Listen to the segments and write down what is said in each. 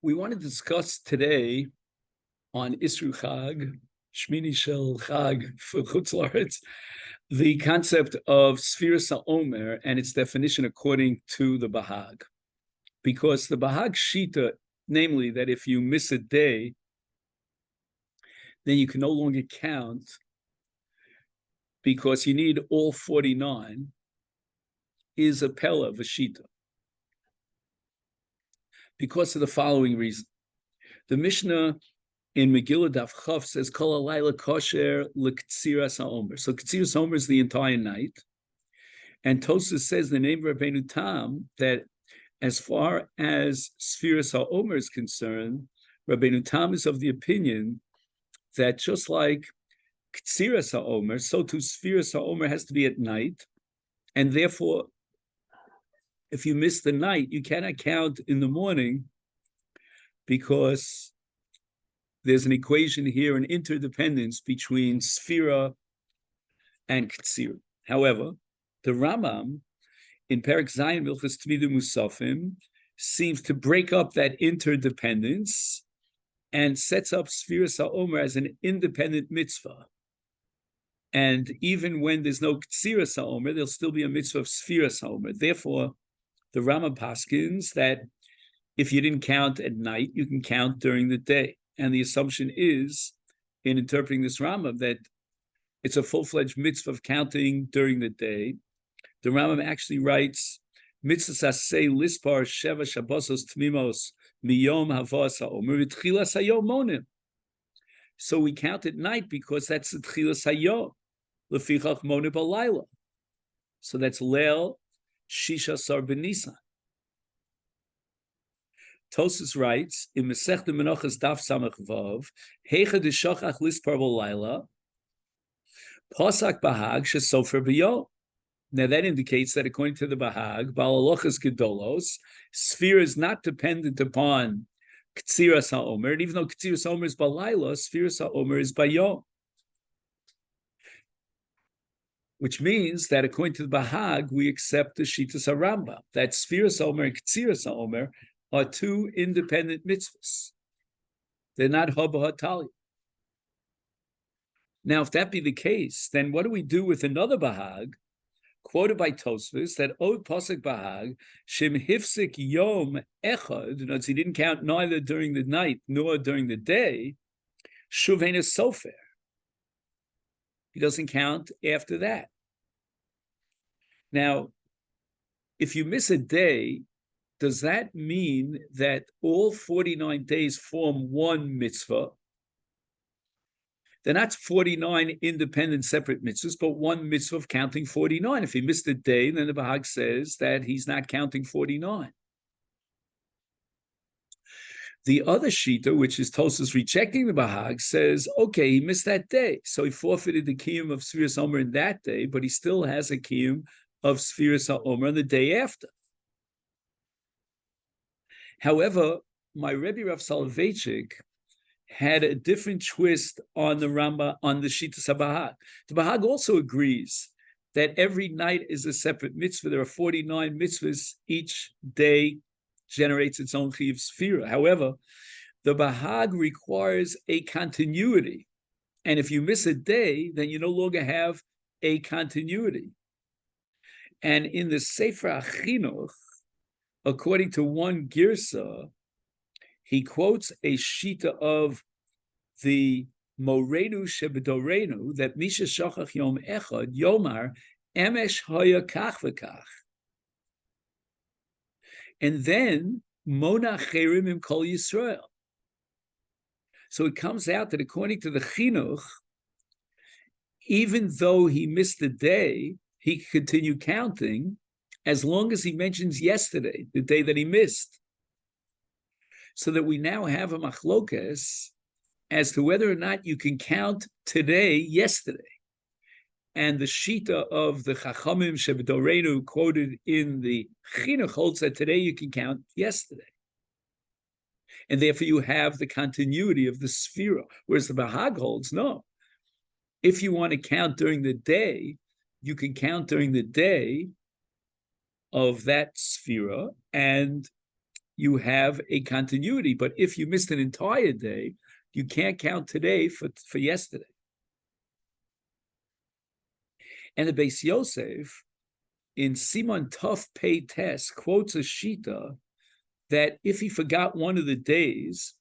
We want to discuss today on Isru Chag, Shmini Shel Chag for Chutz La'aretz, the concept of Sefirat HaOmer and its definition according to the Bahag. Because the Bahag Shita, namely that if you miss a day, then you can no longer count because you need all 49, is a Pella of a Shita. Because of the following reason. The Mishnah in Megillah Daf Chav says, Kol halayla kosher l'ktziras HaOmer. So Ktziras HaOmer is the entire night. And Tosfos says, the name of Rabbeinu Tam, that as far as Sefiras HaOmer is concerned, Rabbeinu Tam is of the opinion that just like Ktziras HaOmer, so too Sefiras HaOmer has to be at night. And therefore, if you miss the night, you cannot count in the morning because there's an equation here, an interdependence between Sfira and Ktsir. However, the Rambam in Perek Zayin Milchas Tmidim Musafim seems to break up that interdependence and sets up Sefiras HaOmer as an independent mitzvah. And even when there's no Ktsiras HaOmer, there'll still be a mitzvah of Sefiras HaOmer. Therefore, the Rambam paskins that if you didn't count at night, you can count during the day. And the assumption is, in interpreting this Rambam, that it's a full-fledged mitzvah of counting during the day. The Rambam actually writes, mitzvah aseh lispar sheva shabbosos tmimos miyom havas ha'omer v'tchilas hayom monim. So we count at night because that's the tchilas hayom, lefichach monim b'layla. So that's leil Shisha Sar B'Nisan. Tosfos writes in Masechta Menachos Daf Samach Vav, Heicha D'Shachach Lispar B'Layla, Pasak Bahag Shesofer B'Yom. Now that indicates that according to the Bahag, Ba'alalochas Gedolos, Sfira is not dependent upon Ktsiras HaOmer, and even though Ktsiras HaOmer is B'Layla, Sefiras HaOmer is B'Yom. Which means that according to the Bahag, we accept the Shitas HaRambam, that Sefiras HaOmer and Ktsiras HaOmer are two independent mitzvahs. They're not Haba HaTalya. Now, if that be the case, then what do we do with another Bahag, quoted by Tosfos, that Od Pasuk Bahag, Shem Hifsik Yom Echad, in other words, he didn't count neither during the night nor during the day, Shuvein Sofer. He doesn't count after that. Now, if you miss a day, does that mean that all 49 days form one mitzvah? They're not 49 independent separate mitzvahs, but one mitzvah of counting 49. If he missed a day, then the Bahag says that he's not counting 49. The other Shita, which is Tosfos rejecting the Bahag, says, okay, he missed that day. So he forfeited the kiyum of Sefiras HaOmer in that day, but he still has a kiyum of Sefiras HaOmer on the day after. However, my Rebbe Rav Soloveitchik had a different twist on the Rambam, on the Shitas HaBahag. The Bahag also agrees that every night is a separate mitzvah. There are 49 mitzvahs. Each day generates its own chiyuv sfira. However, the Bahag requires a continuity. And if you miss a day, then you no longer have a continuity. And in the Sefer HaChinuch, according to one girsa, he quotes a shita of the Morenu Shebedorenu that Misha Shachach Yom Echad Yomar Emesh Hoya Kach V'Kach. And then Mona Cherim Im Kol Yisrael. So it comes out that according to the Chinuch, even though he missed the day, he can continue counting as long as he mentions yesterday, the day that he missed. So that we now have a machlokes as to whether or not you can count today, yesterday. And the shita of the Chachamim Shebedorenu quoted in the Chinuch holds that today you can count yesterday. And therefore you have the continuity of the Sfira, whereas the Bahag holds, no. If you want to count during the day, you can count during the day of that Sfira, and you have a continuity. But if you missed an entire day, you can't count today for yesterday. And the Beis Yosef, in Siman Tov Pei Tes, quotes a shita that if he forgot one of the days,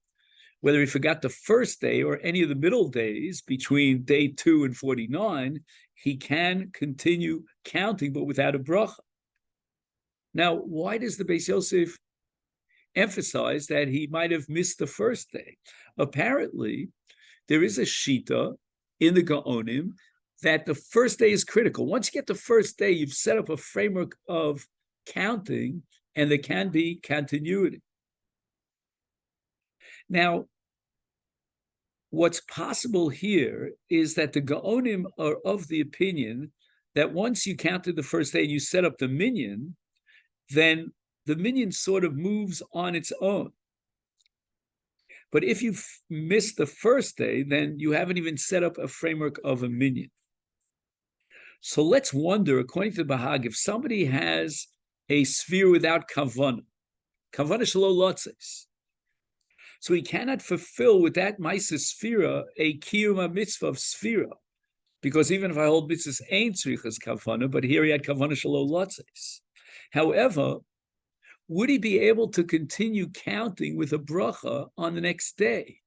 whether he forgot the first day or any of the middle days between day 2 and 49, he can continue counting, but without a bracha. Now, why does the Beis Yosef emphasize that he might have missed the first day? Apparently, there is a shita in the Gaonim that the first day is critical. Once you get the first day, you've set up a framework of counting, and there can be continuity. Now, what's possible here is that the Gaonim are of the opinion that once you counted the first day and you set up the minyan, then the minyan sort of moves on its own. But if you missed the first day, then you haven't even set up a framework of a minyan. So let's wonder, according to the Bahag, if somebody has a sphere without kavanah shelo lotzes, so he cannot fulfill with that Maisa Sphira a Kiyum mitzvah of Sphira, because even if I hold mitzvahs ain't tzrichas kavanah, but here he had kavanah shelo lotzes. However, would he be able to continue counting with a bracha on the next day?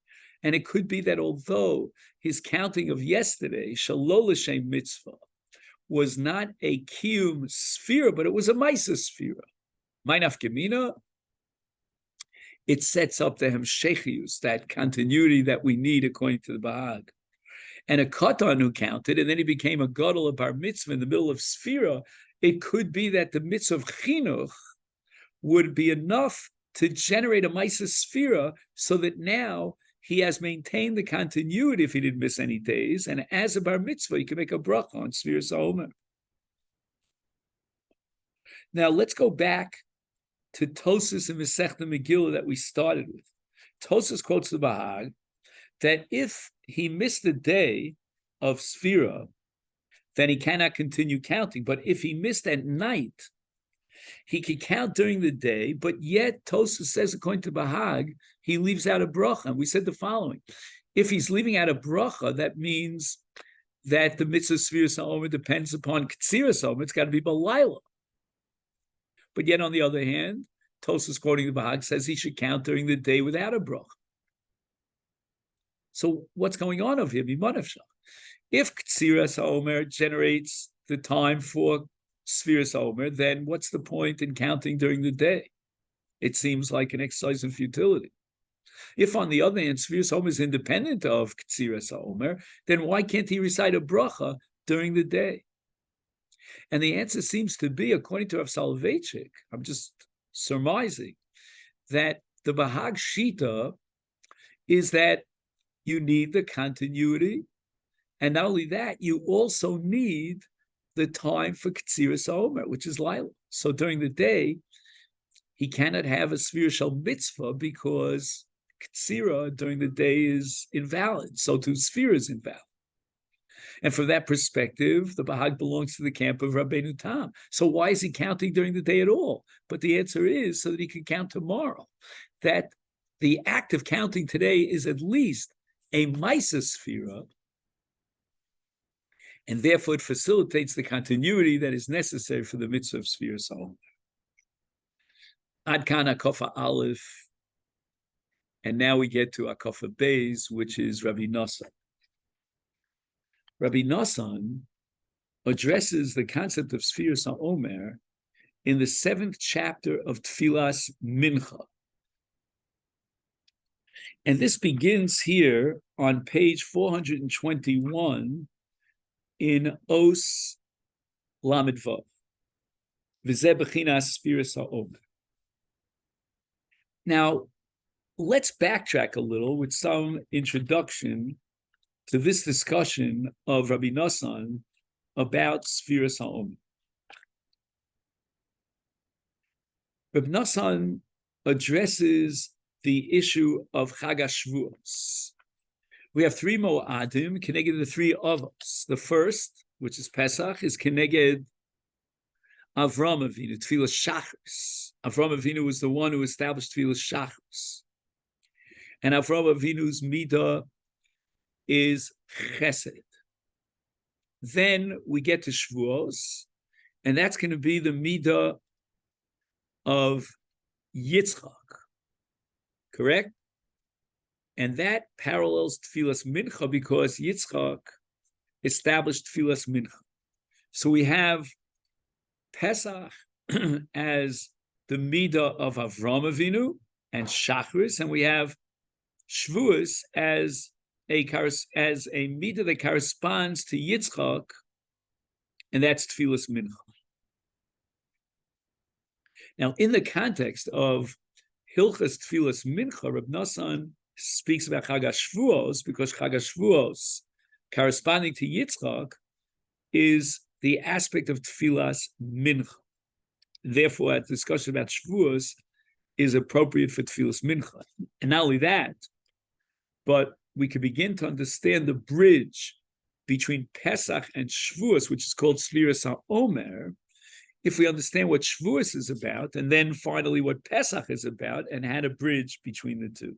And it could be that although his counting of yesterday, shelo l'shem mitzvah, was not a kiyum sphira, but it was a maisa sphira. Ma'inaf gemina, it sets up the hemshechius, that continuity that we need according to the Bahag. And a katan who counted, and then he became a gadol of bar mitzvah in the middle of sphira, it could be that the mitzvah of chinuch would be enough to generate a maisa sphira, so that now he has maintained the continuity if he didn't miss any days, and as a bar mitzvah, he can make a bracha on Sefirat HaOmer. Now let's go back to Tosas and Masechta Megillah that we started with. Tosas quotes the Bahag that if he missed the day of Sphira, then he cannot continue counting. But if he missed at night, he can count during the day, but yet Tosas says, according to Bahag, he leaves out a bracha. And we said the following: if he's leaving out a bracha, that means that the mitzvah Sefirat HaOmer depends upon Ketziras HaOmer. It's got to be Balayla. But yet, on the other hand, Tosas quoting the Bahag says he should count during the day without a bracha. So what's going on over here? If Ketziras HaOmer generates the time for Sefirat HaOmer, then what's the point in counting during the day? It seems like an exercise in futility. If, on the other hand, Sefirat HaOmer is independent of Ketziras HaOmer, then why can't he recite a bracha during the day? And the answer seems to be, according to Rav Soloveitchik, I'm just surmising, that the Bahag Shita is that you need the continuity, and not only that, you also need the time for Ketziras HaOmer, which is Laila. So during the day, he cannot have a Sphira Shel Mitzvah because Ketzira during the day is invalid. So too Sphira is invalid. And from that perspective, the Bahag belongs to the camp of Rabbeinu Tam. So why is he counting during the day at all? But the answer is so that he can count tomorrow. That the act of counting today is at least a Maisa Sphira, and therefore it facilitates the continuity that is necessary for the mitzvah of Sefirat HaOmer. Ad kan Akofa Aleph, and now we get to Akofa Beis, which is Rabbi Nosson. Rabbi Nosson addresses the concept of Sefirat HaOmer in the 7th chapter of Tfilas Mincha. And this begins here on page 421 in Os Lamed Vav. V'zeh b'chinas Sefirat HaOmer. Now, let's backtrack a little with some introduction to this discussion of Rabbi Nosson about Sefirat HaOmer. Rabbi Nosson addresses the issue of Chag HaShavuos. We have 3 Mo'adim, connected the 3 Avos. The first, which is Pesach, is connected Avram Avinu, Tfilas Shachris. Avram Avinu was the one who established Tfilas Shachris. And Avram Avinu's midah is chesed. Then we get to Shavuos, and that's going to be the midah of Yitzchak, correct? And that parallels Tfilas Mincha because Yitzchak established Tfilas Mincha. So we have Pesach as the midah of Avram Avinu and Shachris, and we have Shavuos as a midah that corresponds to Yitzchak, and that's Tfilas Mincha. Now, in the context of Hilchas Tfilas Mincha, Reb Nosson speaks about Chag HaShavuos because Chag HaShavuos, corresponding to Yitzchak, is the aspect of Tfilas Mincha. Therefore, a discussion about Shavuos is appropriate for Tfilas Mincha. And not only that, but we can begin to understand the bridge between Pesach and Shavuos, which is called Sefirat HaOmer, if we understand what Shavuos is about, and then finally what Pesach is about, and how to bridge between the two.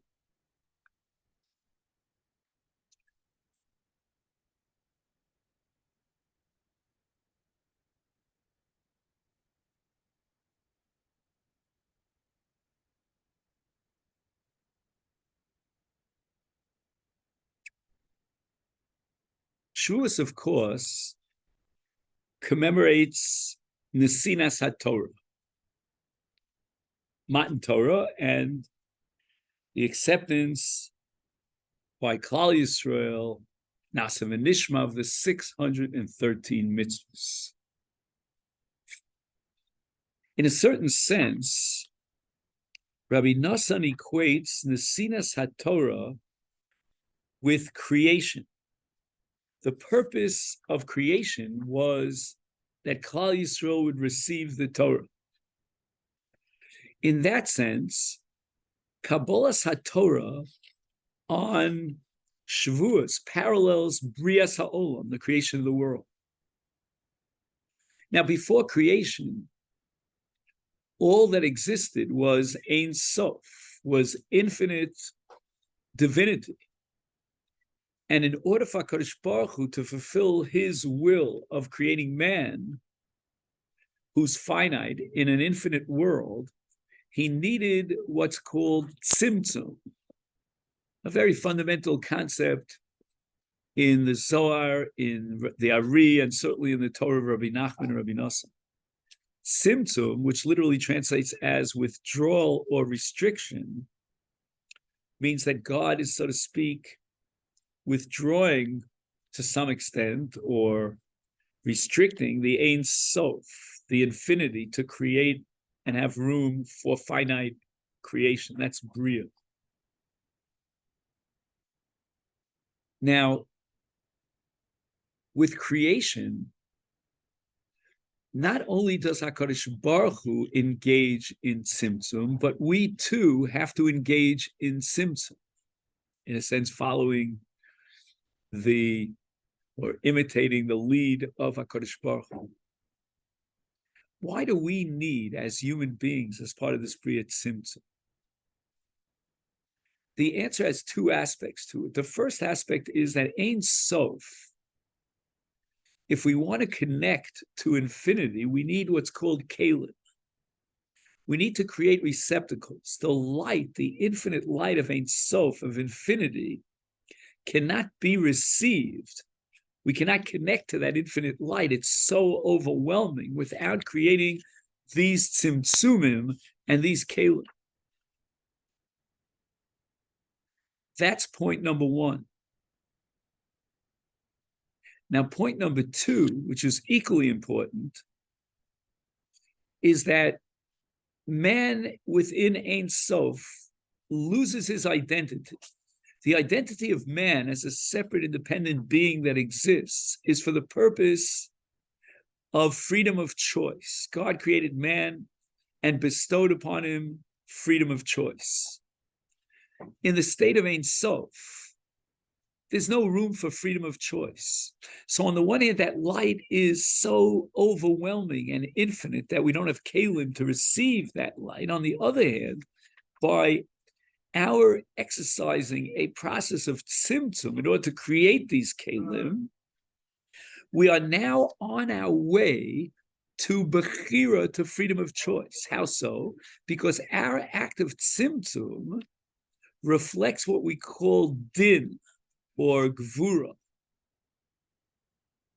Shavuos, of course, commemorates Nesinas HaTorah, Matan Torah, and the acceptance by Klal Yisrael, Nasa v'Nishma, of the 613 mitzvahs. In a certain sense, Rabbi Nosson equates Nesinas HaTorah with creation. The purpose of creation was that Klal Yisrael would receive the Torah. In that sense, Kabbalas HaTorah on Shavuos parallels Brias HaOlam, the creation of the world. Now, before creation, all that existed was Ein Sof, was infinite divinity. And in order for HaKadosh Baruch Hu to fulfill his will of creating man, who's finite in an infinite world, he needed what's called tzimtzum, a very fundamental concept in the Zohar, in the Ari, and certainly in the Torah of Rabbi Nachman and Rabbi Nosson. Tzimtzum, which literally translates as withdrawal or restriction, means that God is, so to speak, withdrawing to some extent or restricting the Ein Sof, the infinity, to create and have room for finite creation. That's Bria. Now, with creation, not only does HaKadosh Baruch Hu engage in Tzimtzum, but we too have to engage in Tzimtzum, in a sense following or imitating the lead of HaKadosh Baruch Hu. Why do we need, as human beings, as part of this Bria, Tzimtzum? The answer has two aspects to it. The first aspect is that Ein Sof, if we want to connect to infinity, we need what's called Kalim. We need to create receptacles. The light, the infinite light of Ein Sof, of infinity, cannot be received. We cannot connect to that infinite light. It's so overwhelming without creating these tzimtzumim and these kalim. That's point number one. Now, point number two, which is equally important, is that man within Ein Sof loses his identity. The identity of man as a separate, independent being that exists is for the purpose of freedom of choice. God created man and bestowed upon him freedom of choice. In the state of Ein Sof, there's no room for freedom of choice. So on the one hand, that light is so overwhelming and infinite that we don't have kalim to receive that light. On the other hand, by our exercising a process of tzimtzum in order to create these kalim, we are now on our way to bechira, to freedom of choice. How so? Because our act of tzimtzum reflects what we call din, or gvura.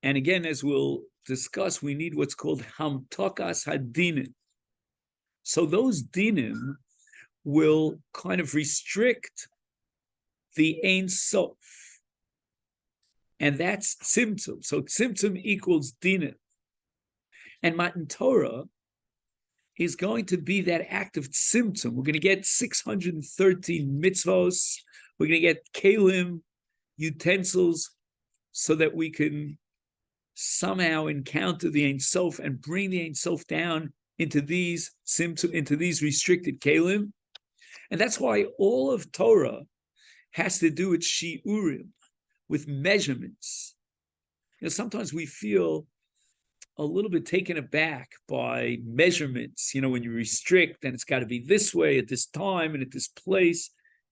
And again, as we'll discuss, we need what's called hamtokas hadinim. So those dinim will kind of restrict the Ein Sof. And that's tzimtzum. So tzimtzum equals dinim. And Matan Torah is going to be that act of tzimtzum. We're going to get 613 mitzvos. We're going to get kalim, utensils, so that we can somehow encounter the Ein Sof and bring the Ein Sof down into these restricted kalim. And that's why all of Torah has to do with shiurim, with measurements. Sometimes we feel a little bit taken aback by measurements. When you restrict, then it's got to be this way at this time and at this place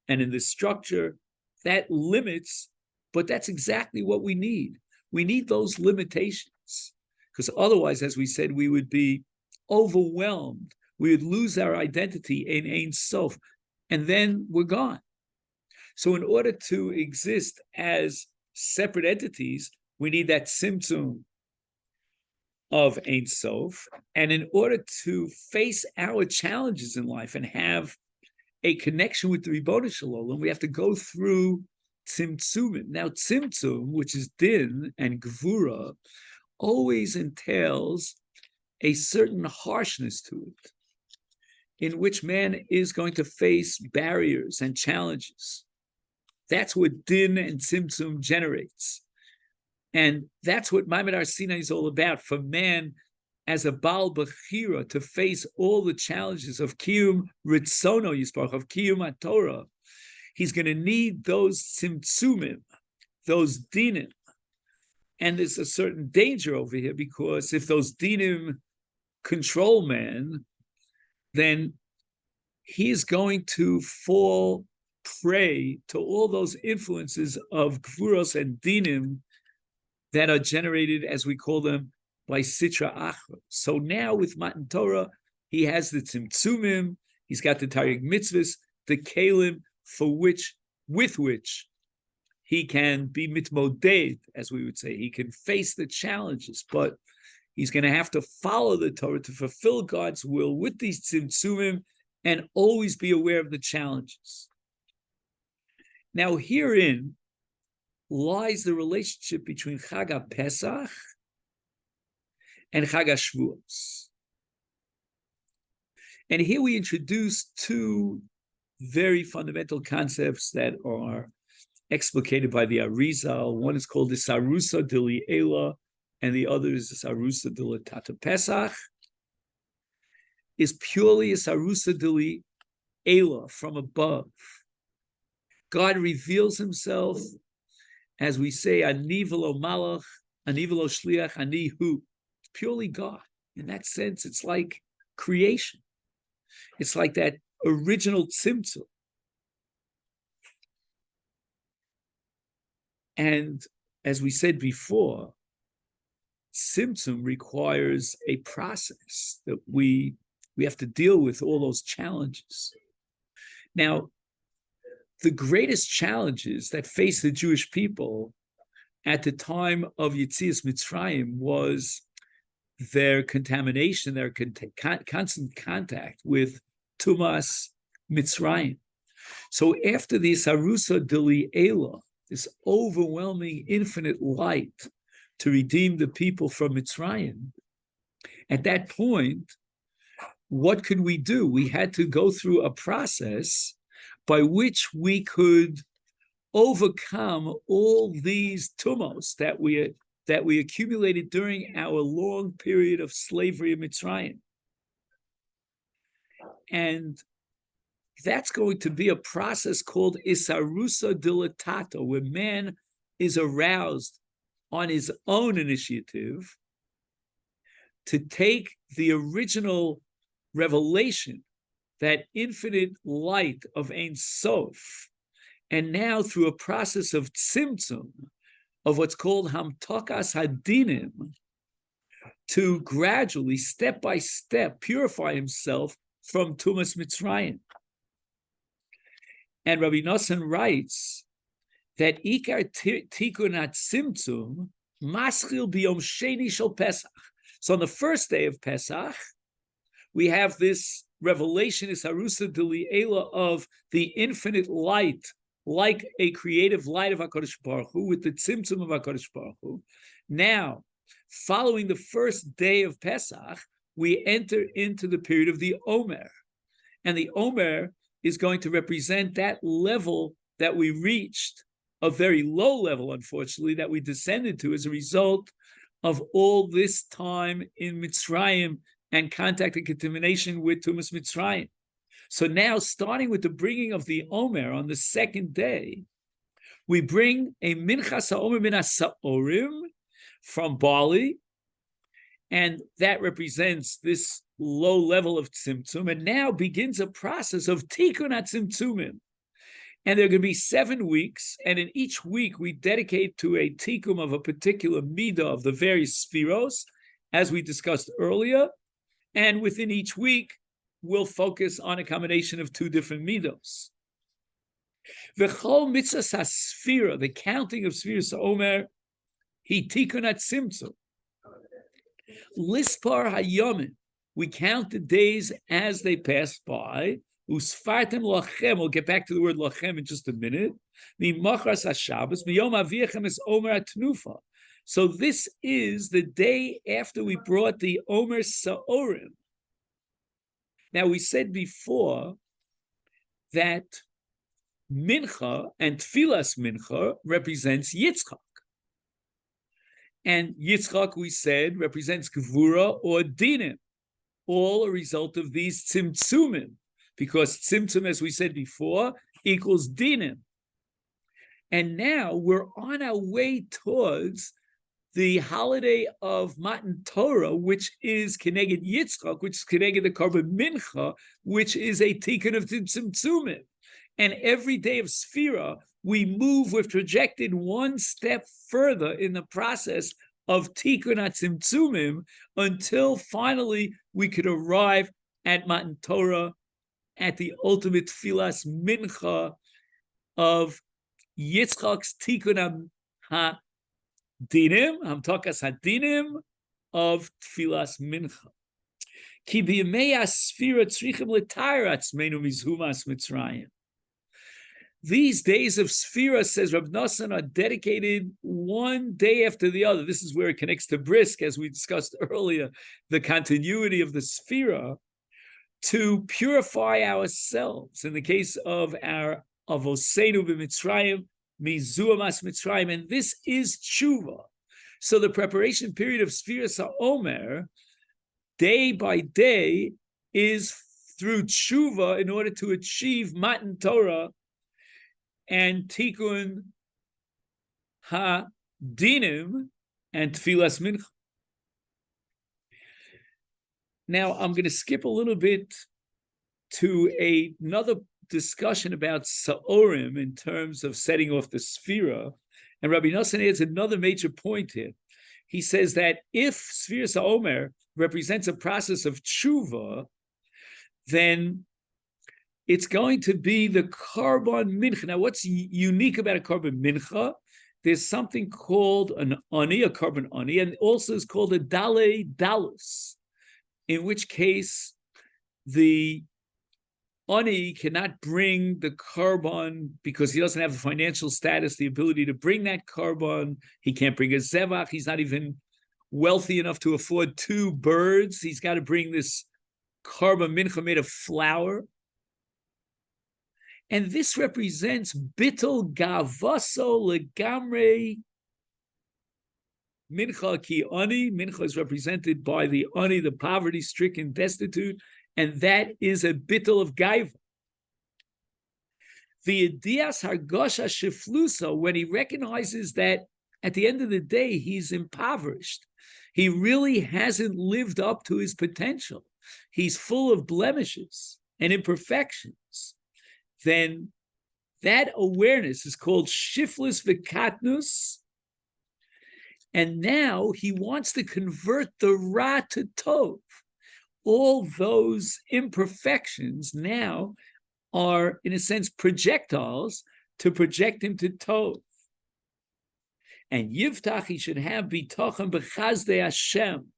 and in this structure. That limits. But that's exactly what we need. We need those limitations, because otherwise, as we said, we would be overwhelmed. We would lose our identity in Ein Sof, and then we're gone. So in order to exist as separate entities, we need that tzimtzum of Ein Sof. And in order to face our challenges in life and have a connection with the Ribono Shel Olam, we have to go through tzimtzumim. Now, tzimtzum, which is din and gvura, always entails a certain harshness to it, in which man is going to face barriers and challenges. That's what din and tzimtzum generates. And that's what Maimed Har Sinai is all about, for man as a Baal Bechira to face all the challenges of Kiyum Ritzono Yisparach, of Kiyum HaTorah. He's going to need those tzimtzumim, those dinim. And there's a certain danger over here, because if those dinim control man, then he is going to fall prey to all those influences of gvuros and dinim that are generated, as we call them, by sitra achra. So now with Matan Torah, he has the tzimtzumim, he's got the taryag mitzvahs, the kalim, with which he can be mitmoded, as we would say. He can face the challenges, but he's going to have to follow the Torah to fulfill God's will with these tzimtzumim and always be aware of the challenges. Now, herein lies the relationship between Chag HaPesach and Chag HaShavuos. And here we introduce two very fundamental concepts that are explicated by the Arizal. One is called the Sarusa Dili Ela, and the other is the Sarusa Dili Tata Pesach. Is purely a Sarusa Dili Ela, from above. God reveals himself, as we say, Ani v'lo malach, Ani v'lo shliach, Ani hu. It's purely God. In that sense, it's like creation. It's like that original tzimtzum. And as we said before, tzimtzum requires a process that we have to deal with all those challenges. Now, the greatest challenges that faced the Jewish people at the time of Yetzias Mitzrayim was their contamination, their constant contact with Tumas Mitzrayim. So after the Sarusa Dili Ela, this overwhelming infinite light to redeem the people from Mitzrayim, at that point, what could we do? We had to go through a process by which we could overcome all these tumos that we accumulated during our long period of slavery in Mitzrayim. And that's going to be a process called Isarusa Dilatato, where man is aroused on his own initiative to take the original revelation, that infinite light of Ein Sof, and now through a process of tzimtzum, of what's called hamtokas hadinim, to gradually, step by step, purify himself from Tumas Mitzrayim. And Rabbi Nosson writes that Ikar Tikkun HaTzimtzum maschil biyom sheni shel Pesach. So on the first day of Pesach, we have this revelation, is Harusa D'Li'ela, of the infinite light, like a creative light of HaKadosh Baruch Hu, with the Tzimtzum of HaKadosh Baruch Hu. Now, following the first day of Pesach, we enter into the period of the Omer. And the Omer is going to represent that level that we reached, a very low level, unfortunately, that we descended to as a result of all this time in Mitzrayim and contact and contamination with Tumas Mitzrayim. So now, starting with the bringing of the Omer on the second day, we bring a Minchas HaOmer Min HaSa'orim from barley, and that represents this low level of Tzimtzum, and now begins a process of Tikkun HaTzimtzumim. And there are going to be 7 weeks, and in each week we dedicate to a tikkun of a particular midah of the various spheros, as we discussed earlier. And within each week, we'll focus on a combination of 2 different midos. V'chol mitzvahs hasphira, the counting of spheros HaOmer, he tikkun hatzimtzum. Lispar hayomim, we count the days as they pass by. Usfartem lachem, we'll get back to the word lachem in just a minute. Mimachras haShabbos, miyom aviachem es Omer atnufa. So this is the day after we brought the Omer Sa'orim. Now, we said before that Mincha and Tfilas Mincha represents Yitzchak. And Yitzchak, we said, represents Gevura or Dinim, all a result of these Tzimtzumim, because Tzimtzum, as we said before, equals Dinim. And now we're on our way towards the holiday of Matan Torah, which is Keneged Yitzchak, which is Keneged the Korban Mincha, which is a tikkun of Tzimtzumim. And every day of Sphira, we move, we've projected one step further in the process of tikkun HaTzimtzumim until finally we could arrive at Matan Torah, at the ultimate Tfilas Mincha of Yitzchak's tikkun HaDinim, Hamtokas HaDinim of Tfilas Mincha. Ki b'yemei HaSphira tzrichim l'tayr atzmeinu mizhumas Mitzrayim. These days of Sphira, says Reb Nosson, are dedicated one day after the other. This is where it connects to Brisk, as we discussed earlier, the continuity of the Sphira, to purify ourselves. In the case of our Avoseinu b'Mitzrayim, Mizuamas Mitzrayim, and this is tshuva. So the preparation period of Sefirat HaOmer, day by day, is through tshuva in order to achieve Matan Torah and Tikkun HaDinim and Tfilas Mincha. Now, I'm going to skip a little bit to another discussion about Sa'orim in terms of setting off the Sphira. And Rabbi Nosson adds another major point here. He says that if Sefirat HaOmer represents a process of tshuva, then it's going to be the Korban Mincha. Now, what's unique about a Korban Mincha? There's something called an Ani, a Korban Ani, and also is called a Dale Dalus, in which case the Ani cannot bring the Korban because he doesn't have the financial status, the ability to bring that Korban. He can't bring a Zevach. He's not even wealthy enough to afford 2 birds. He's got to bring this Korban Mincha made of flour. And this represents Bittul Gavaso Legamre Mincha Ki Ani. Mincha is represented by the Ani, the poverty-stricken, destitute, and that is a Bittul of Gaiva. The Dias Hargosha Shiflusa, when he recognizes that at the end of the day, he's impoverished. He really hasn't lived up to his potential. He's full of blemishes and imperfections. Then that awareness is called Shiflus Vikatnus. And now he wants to convert the Ra to Tov. All those imperfections now are, in a sense, projectiles to project him to Tov. And Yiftach, he should have Bitochen B'chazdei Hashem,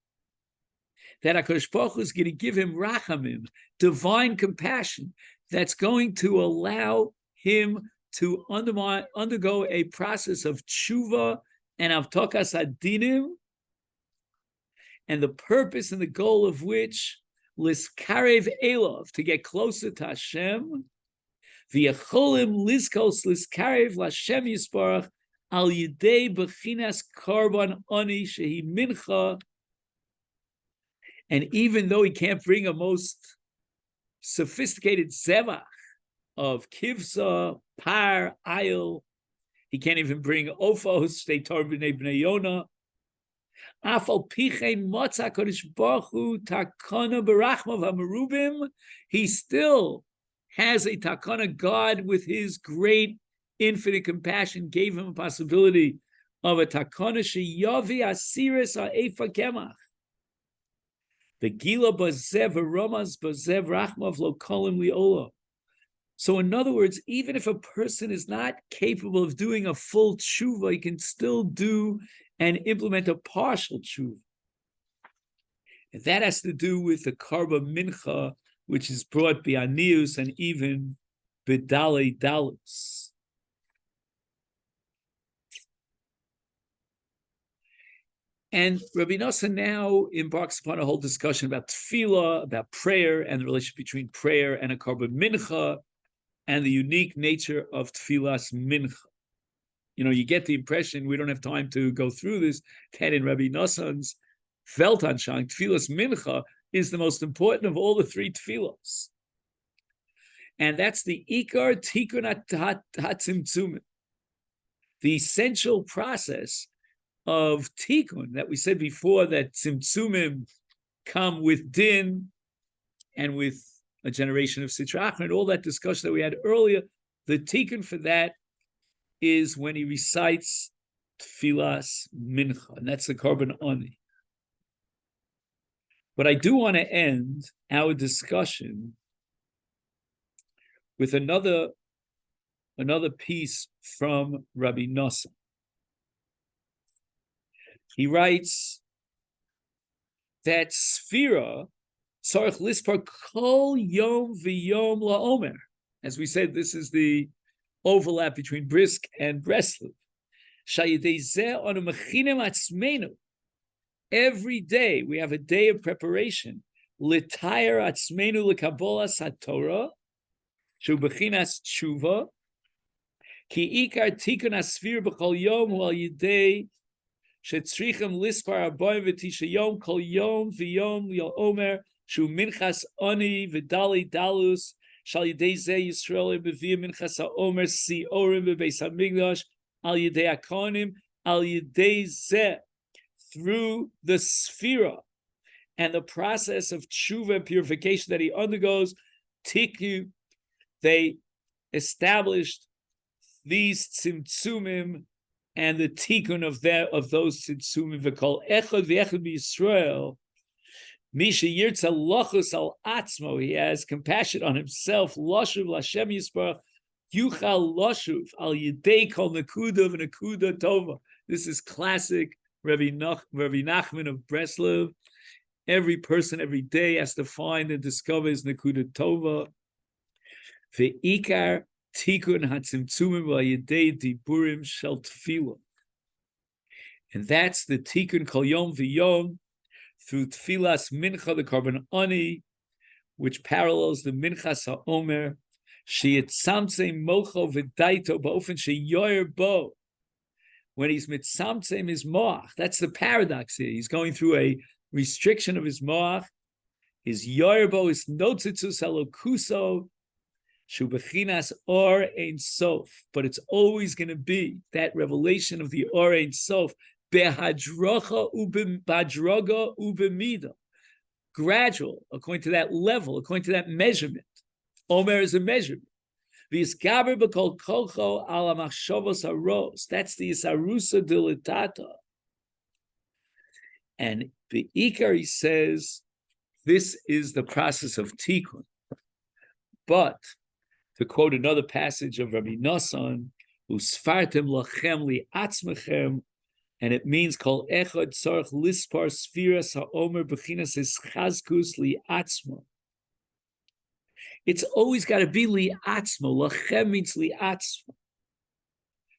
that HaKadosh Baruch Hu is going to give him Rachamim, divine compassion, that's going to allow him to undergo a process of tshuva and avtokas adinim, and the purpose and the goal of which liskarev elov, to get closer to Hashem, v'yacholim liskos liskarev l'Hashem yisparach al yidei bechinas karban ani shehi mincha. And even though he can't bring a most sophisticated zevach of kivsa, par, ayil, he can't even bring ofos, sheitar b'nei bnei Yonah. Afal pichein motza kodesh baruch hu takana berachmav hamerubim. He still has a takana. God, with his great infinite compassion, gave him a possibility of a takana sheyavi asiris ha'efa kemach. The gila bazev aromas bazev rachmav lo kolim liola. So in other words, even if a person is not capable of doing a full tshuva, he can still do and implement a partial tshuva. And that has to do with the karba mincha, which is brought by anius and even b'dalei dalus. And Rabbi Nosson now embarks upon a whole discussion about tefillah, about prayer, and the relationship between prayer and a karba mincha, and the unique nature of tefillas mincha. You know, you get the impression, we don't have time to go through this, that in Rabbi Nosson's Weltanschauung, tefillas mincha is the most important of all the three tefillos. And that's the ikar tikkun hatzimtzumim, the essential process of tikkun that we said before, that tzimtzumim come with din and with a generation of Sitra Achra, and all that discussion that we had earlier. The tikkun for that is when he recites tefillas mincha, and that's the karban ani. But I do want to end our discussion with another piece from Rabbi Nosson. He writes that Sefira tzarich lispar kol yom v'yom la'omer. As we said, this is the overlap between Brisk and Breslov. Shayidei zeh anu mechinem atzmeinu. Every day we have a day of preparation. L'tayar atzmeinu l'kabolas haTorah, shu bechinas tshuva, ki ikar tikkun hasfir b'chol yom hu al yidei shetzrichem lispar arbaim v'tisha yom kol yom v'yom la'omer shu minchas ani v'dali dalus shal yidei zeh Yisrael b'via minchas HaOmer si orim b'beis hamikdash al yidei hakohanim al yidei zeh, through the sefira and the process of tshuva and purification that he undergoes, tikku, they established these tzimtzumim and the tikkun of those tzimtzumim. V'kol echad v'echad b'Yisrael, misha yirtza lochus al atzmo, he has compassion on himself. Loshuv l'Hashem Yisparach, yuchal loshuv al yidei kol nekuda v'nekuda tova. This is classic Rabbi Nachman of Breslov. Every person every day has to find and discover his nekuda tova. Ve'ikar tikkun hatzimtzumim v'yidei diburim shel tefillah. And that's the tikkun kol yom v'yom through tefillas mincha, the karban ani, which parallels the minchas HaOmer. Sheyitzamtzem mocho v'daito ba'ofen sheyoyer bo. When he's mitzamtzem his moach, that's the paradox here. He's going through a restriction of his moach. His yoyer bo is notzitzus halokuso Shubechinas or Ein Sof, but it's always going to be that revelation of the or Ein Sof, behadroga ubemida, gradual, according to that level, according to that measurement. Omer is a measurement. V'isgaber b'kol kolcho ala machshavos haros. That's the isarusa dilatata. And the Ikar, he says, this is the process of tikkun. But to quote another passage of Rabbi Nosson, usfartem lachem li'atzmechem, and it means kol echad tzarich lispar sfiras ha'omer b'chinas eschazkus li'atzmo. It's always got to be li'atzmo. Lachem means li'atzmo.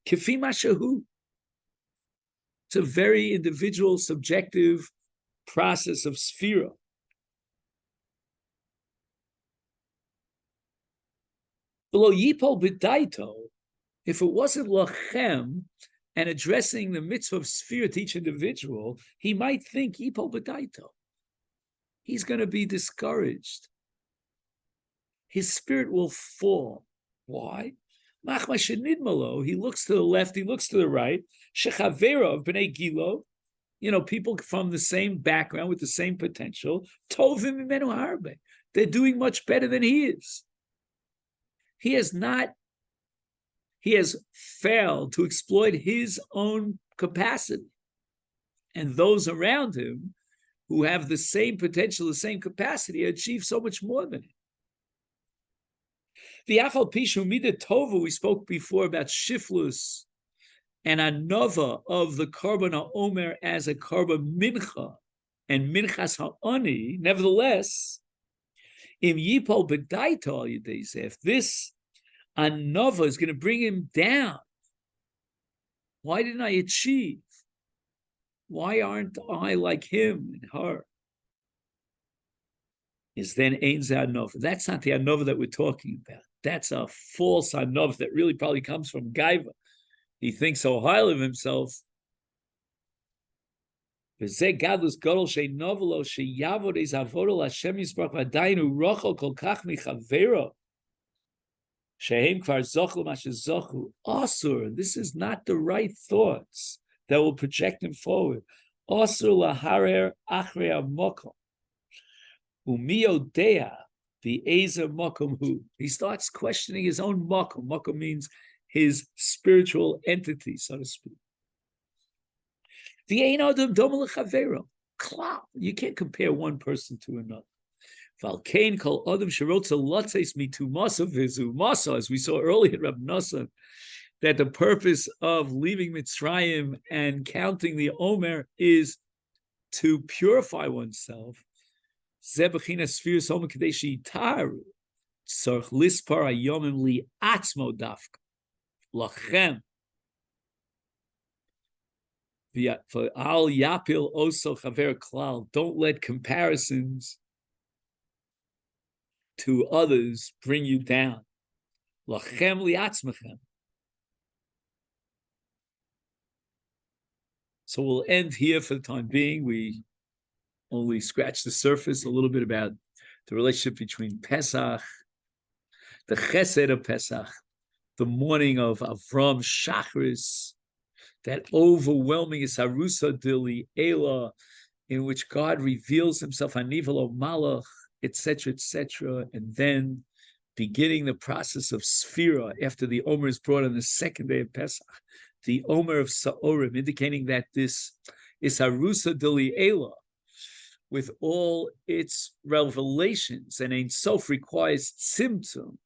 Kefi mashahu. It's a very individual, subjective process of sphira. Below yipol b'daito, if it wasn't lachem and addressing the mitzvah of sphira to each individual, he might think yipol b'daito. He's going to be discouraged. His spirit will fall. Why? Machma shenidmalo. He looks to the left, he looks to the right. Shechavera of b'nei gilo, people from the same background with the same potential. Tovim imenu harbe. They're doing much better than he is. He has failed to exploit his own capacity. And those around him who have the same potential, the same capacity, achieve so much more than him. The Afal Pishu Mida Tova, we spoke before about Shiflus and Anova of the Korban HaOmer as a Korban Mincha and Minchas HaOni. Nevertheless, Im Yipol B'daito, if this Anova is going to bring him down, why didn't I achieve? Why aren't I like him and her? Is then Ein Ze Anova. That's not the Anova that we're talking about. That's a false Anova that really probably comes from Gaiva. He thinks so highly of himself. V'zeh gadlus gadol she'novelo she'yavod ez avodo l'Hashem yisbarach v'adainu rochel kol kach michavero shehem kvar zochu ma shezochu. Asur, this is not the right thoughts that will project him forward. Asur laharer achrei hamokom umiyodea the Ezer Mokum Hu. He starts questioning his own Mokum. Mokum means his spiritual entity, so to speak. The Ein Adam Doma L'Chavero. You can't compare one person to another. Valkain Kol Adam Sherotza Lotzeis Mitu Masa Vizu Masa, as we saw earlier at Rab Nosson, that the purpose of leaving Mitzrayim and counting the Omer is to purify oneself. Zebachina Sfiras Homer Kadeshi Taru Tzarch Lispar Ayomim Li Atzmo Dafka Lachem for Al Yapil Oso Chaver Klal. Don't let comparisons to others bring you down. Lachem Li Atzmechem. So we'll end here for the time being. We only scratch the surface a little bit about the relationship between Pesach, the Chesed of Pesach, the morning of Avram Shachris, that overwhelming Isarusa Dili Ela, in which God reveals himself, Anivalo Malach, etc., and then beginning the process of Sphira after the Omer is brought on the second day of Pesach, the Omer of Sa'orim, indicating that this Isarusa Dili Ela, with all its revelations, and Ein Sof requires tzimtzum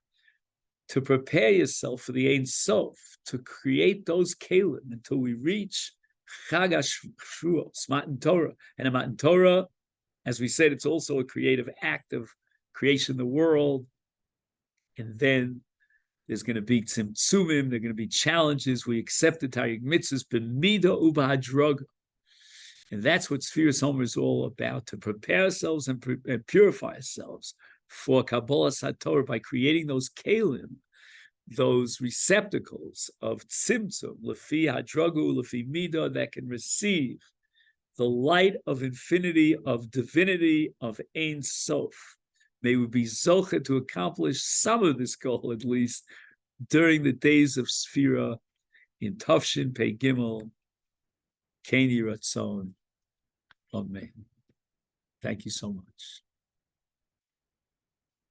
to prepare yourself for the Ein Sof, to create those kelim until we reach Chag HaShavuos, Matan Torah. And a Matan Torah, as we said, it's also a creative act of creation of the world. And then there's going to be tzimtzumim, there are going to be challenges. We accept the Taryag mitzvahs, b'mida ubahadroga. And that's what Sefirat HaOmer is all about, to prepare ourselves and purify ourselves for Kabbalah Satorah by creating those kelim, those receptacles of tzimtzum, lefi hadrogu, lefi midah, that can receive the light of infinity, of divinity, of Ein Sof, May we be zoche to accomplish some of this goal, at least, during the days of Sefira in Tafshin Pei Gimel, Keni Ratzon. Amen. Thank you so much.